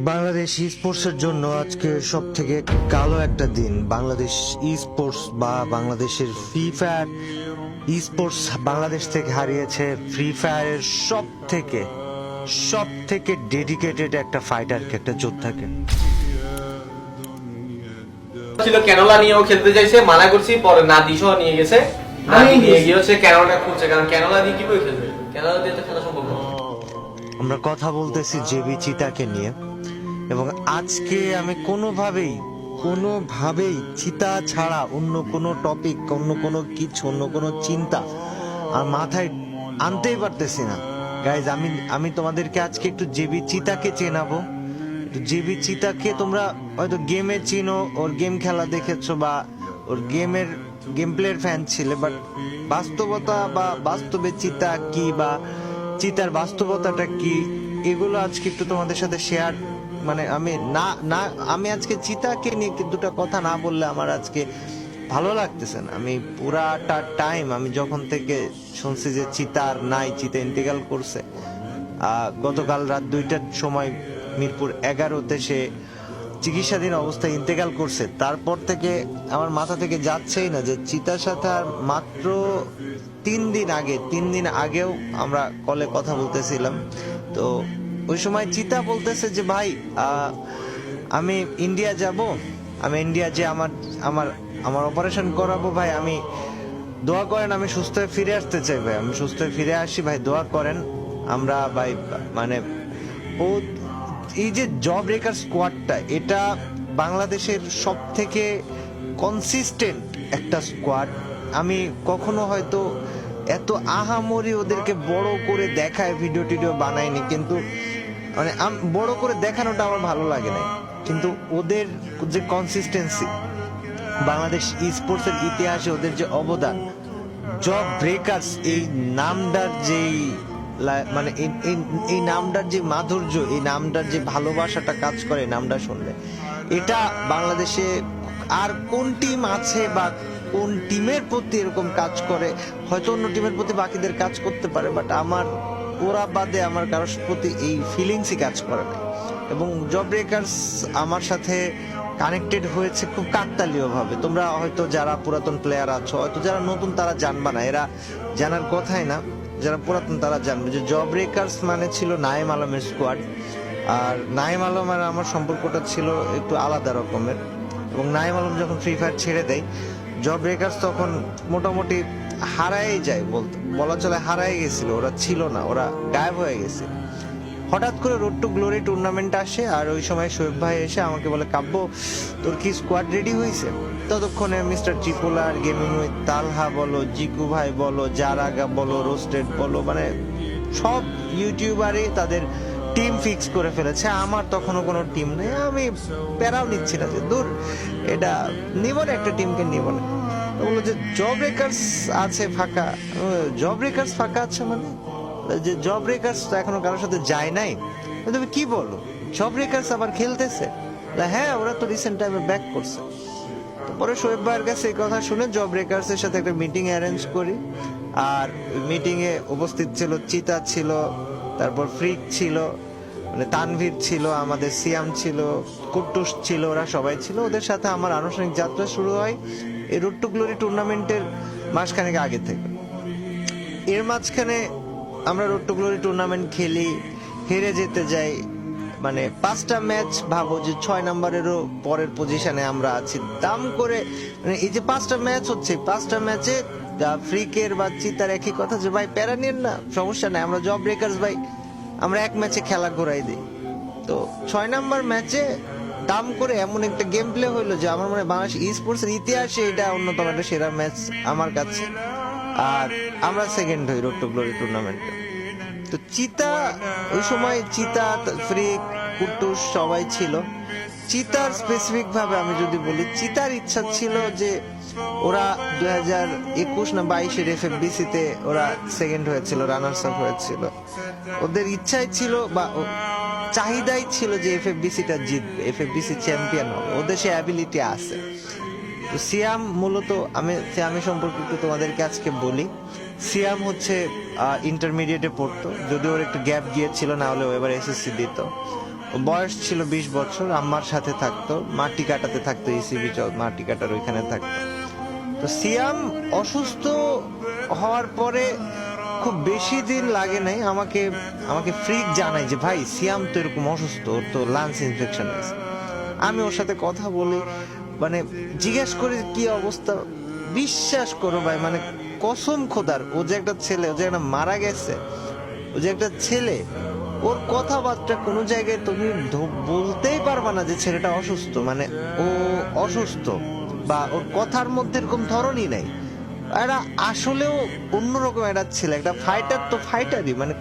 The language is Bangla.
বাংলাদেশ ই স্পোর্টসের জন্য আজকে সব থেকে কালো একটা দিন। বাংলাদেশ ই স্পোর্টস বা বাংলাদেশের ফ্রি ফায়ার ই স্পোর্টস বাংলাদেশ থেকে হারিয়েছে ফ্রি ফায়ারের সব থেকে ডেডিকেটেড একটা ফাইটারকে, একটা যোদ্ধাকে। ছিল ক্যানোলা নিয়েও খেলতে চাইছে, মানা করছি, পরে নাদিসহ নিয়ে গেছে। নাদি নিয়ে গিয়ে হচ্ছে ক্যানোলাটা খুঁজছে, কারণ ক্যানোলা দিয়ে কিভাবে খেলবে, ক্যানোলা দিয়ে তো খেলা সম্ভব না। আমরা কথা বলতেছি জেবি চিতাকে নিয়ে, এবং আজকে আমি কোনোভাবেই চিতা ছাড়া অন্য কোনো টপিক, অন্য কোনো কিছু, অন্য কোনো চিন্তা আর মাথায় আনতেই পারতেছি না। গাইজ, আমি তোমাদেরকে আজকে একটু জেবি চিতাকে চেনাবো। জেবি চিতাকে তোমরা হয়তো গেমে চিনো, ওর গেম খেলা দেখেছো বা ওর গেম প্লের ফ্যান ছিলে, বাট বাস্তবতা বা বাস্তবে চিতা কি বা চিতার বাস্তবতাটা কি, এগুলো আজকে একটু তোমাদের সাথে শেয়ার, মানে আমি আজকে চিতাকে নিয়ে দুটো কথা না বললে আমার আজকে ভালো লাগতেছে না। আমি পুরাটা টাইম, আমি যখন থেকে শুনছি যে চিতা ইন্তেকাল করছে, গতকাল রাত 2টার সময় মিরপুর 11-তে সে চিকিৎসাধীন অবস্থায় ইন্তেকাল করছে, তারপর থেকে আমার মাথা থেকে যাচ্ছেই না যে চিতার সাথে আর মাত্র 3 দিন আগেও আমরা কলে কথা বলতেছিলাম। তো ওই সময় চিতা বলতেছে যে ভাই, আমি ইন্ডিয়া যাব, আমি ইন্ডিয়া যে আমার অপারেশন করাবো ভাই, আমি দোয়া করেন, আমি সুস্থ হয়ে ফিরে আসতে চাই ভাই, আমি সুস্থ হয়ে ফিরে আসি ভাই, দোয়া করেন। আমরা ভাই মানে ও এই যে জব ব্রেকার স্কোয়াডটা, এটা বাংলাদেশের সব থেকে কনসিস্টেন্ট একটা স্কোয়াড। আমি কখনো হয়তো এত আহামরি ওদেরকে বড় করে দেখায় ভিডিও টিডিও বানাইনি, কিন্তু মানে বড় করে দেখানোটা আমার ভালো লাগে না, কিন্তু ওদের যে কনসিস্টেন্সি, বাংলাদেশ ই স্পোর্টসের ইতিহাসে ওদের যে অবদান, জব ব্রেকার্স এই নামটার যেই মানে এই নামটার যে মাধুর্য, এই নামটার যে ভালোবাসাটা কাজ করে নামটা শুনলে, এটা বাংলাদেশে আর কোন টিম আছে বা কোন টিমের প্রতি এরকম কাজ করে? হয়তো অন্য টিমের প্রতি বাকিদের কাজ করতে পারে, বাট আমার ওরা বাদে আমার কারোর প্রতি এই ফিলিংসই কাজ করে না। এবং জব ব্রেকার্স আমার সাথে কানেক্টেড হয়েছে খুব কাকতালীয় ভাবে। তোমরা হয়তো যারা পুরাতন প্লেয়ার আছো, হয়তো যারা নতুন তারা জানবা না, এরা জানার কথাই না, যারা পুরাতন তারা জানবে যে জব ব্রেকার্স মানে ছিল নাইম আলমের স্কোয়াড। আর নাইম আলম আর আমার সম্পর্কটা ছিল একটু আলাদা রকমের, এবং নাইম আলম যখন ফ্রি ফায়ার ছেড়ে দেয়, জব ব্রেকার্স তখন মোটামুটি হারাই যায়, বলা চলে হারাই গেছিল, ওরা ছিল না, ওরা গায়েব হয়ে গেছে। হঠাৎ করে রোড টু গ্লোরি টুর্নামেন্ট আসে, আর ওই সময় শোয়েব ভাই এসে আমাকে বলে, কাব্য তোর কি স্কোয়াড রেডি হয়েছে? ততক্ষণে মিস্টার ট্রিপোলার, গেমিং উইথ তালহা বলো, জিকু ভাই বলো, জারাগা বলো, রোস্টেড বলো, মানে সব ইউটিউবারই তাদের টিম ফিক্স করে ফেলেছে। আমার তখনও কোনো টিম নেই, আমি প্যারাও নিচ্ছি না যে দূর, এটা নিব না, একটা টিমকে নিব না। তো বললো যে জব ব্রেকার্স আছে ফাঁকা। জব ব্রেকার্স ফাঁকা আছে মানে যে জব ব্রেকার্স তো এখনো কারোর সাথে যায় নাই? তুমি কি বলো, জব ব্রেকার্স আবার খেলতেছে? হ্যাঁ, ওরা তো রিসেন্ট টাইমে ব্যাক করছে। পরে শোয়েব ভাইয়ের কাছে এই কথা শুনে জব ব্রেকার্স এর সাথে একটা মিটিং অ্যারেঞ্জ করি, আর মিটিং এ উপস্থিত ছিল চিতা, ছিল তারপর ফ্রিক ছিল, মানে তানভীর ছিল, আমাদের সিয়াম ছিল, কুট্টুস ছিল, ওরা সবাই ছিল। ওদের সাথে আমার আনুষ্ঠানিক যাত্রা শুরু হয় এই রোড টু গ্লোরি টুর্নামেন্টের মাসখানেক আগে থেকে। এর মাঝখানে আমরা রোড টু গ্লোরি টুর্নামেন্ট খেলি, হেরে যেতে যাই, মানে 5টা ম্যাচ, ভাবো যে 6 নম্বরেরও পরের পজিশনে আমরা আছি। দাম করে মানে এই যে 5টা ম্যাচ হচ্ছে, 5টা ম্যাচে ফ্রিকের বা চিতার একই কথা যে ভাই প্যারা নিন না, সমস্যা নাই, আমরা জব ব্রেকার্স ভাই, আমরা এক ম্যাচে খেলা ঘোরাই দিই। তো 6 নম্বর ম্যাচে দাম করে এমন একটা গেম প্লে হইলো যে আমার মনে হয় বাংলাদেশ ই স্পোর্টসের ইতিহাসে এটা অন্যতম একটা সেরা ম্যাচ আমার কাছে। আর আমরা সেকেন্ড হই রোড টু গ্লোরি টুর্নামেন্টে। তো চিতা ওই সময়, চিতা, ফ্রিক, কুট্টুস সবাই ছিল। চিতার স্পেসিফিক ভাবে আমি যদি বলি, চিতার ইচ্ছা ছিল যে ওরা 2021 না 22-এর FFBC তে ওরা সেকেন্ড হয়েছিল, রানার্স আপ হয়েছিল। ওদের ইচ্ছাই ছিল বা চাহিদাই ছিল যে FFBC টা জিতবে, FFBC চ্যাম্পিয়ন হবে, ওদের সে অ্যাবিলিটি আছে। তো সিয়াম মূলত, আমি সিয়ামের সম্পর্কে একটু তোমাদেরকে আজকে বলি। সিয়াম হচ্ছে ইন্টারমিডিয়েটে পড়তো, যদিও ওর একটু গ্যাপ গিয়েছিল, না হলে এবার SSC দিত। ও বয়স ছিল 20 বছর, আম্মার সাথে থাকতো, মাটি কাটাতে থাকতো, ইসিবি মাটি কাটার ওইখানে থাকতো। তো সিয়াম অসুস্থ হওয়ার পরে খুব বেশি দিন লাগে নাই, আমাকে ফ্রিক জানাই যে ভাই সিয়াম তো এরকম অসুস্থ, ওর তো লাংস ইনফেকশন হয়েছে। আমি ওর সাথে কথা বলি, মানে জিজ্ঞেস করি কি অবস্থা। বিশ্বাস করো ভাই, মানে কসম খোদার, ও যে একটা ছেলে, ও যে একটা মারা গেছে, ও যে একটা ছেলে, ওর কথাবার্তা কোনো জায়গায় তুমি বলতেই পারবা না যে ছেলেটা অসুস্থ, মানে ও অসুস্থ, বা ওর কথার মধ্যে এরকম ধরনই নাই। এরা আসলেও অন্যরকম একটা ছেলে, একটা ফাইটার তো ফাইটারই, মানে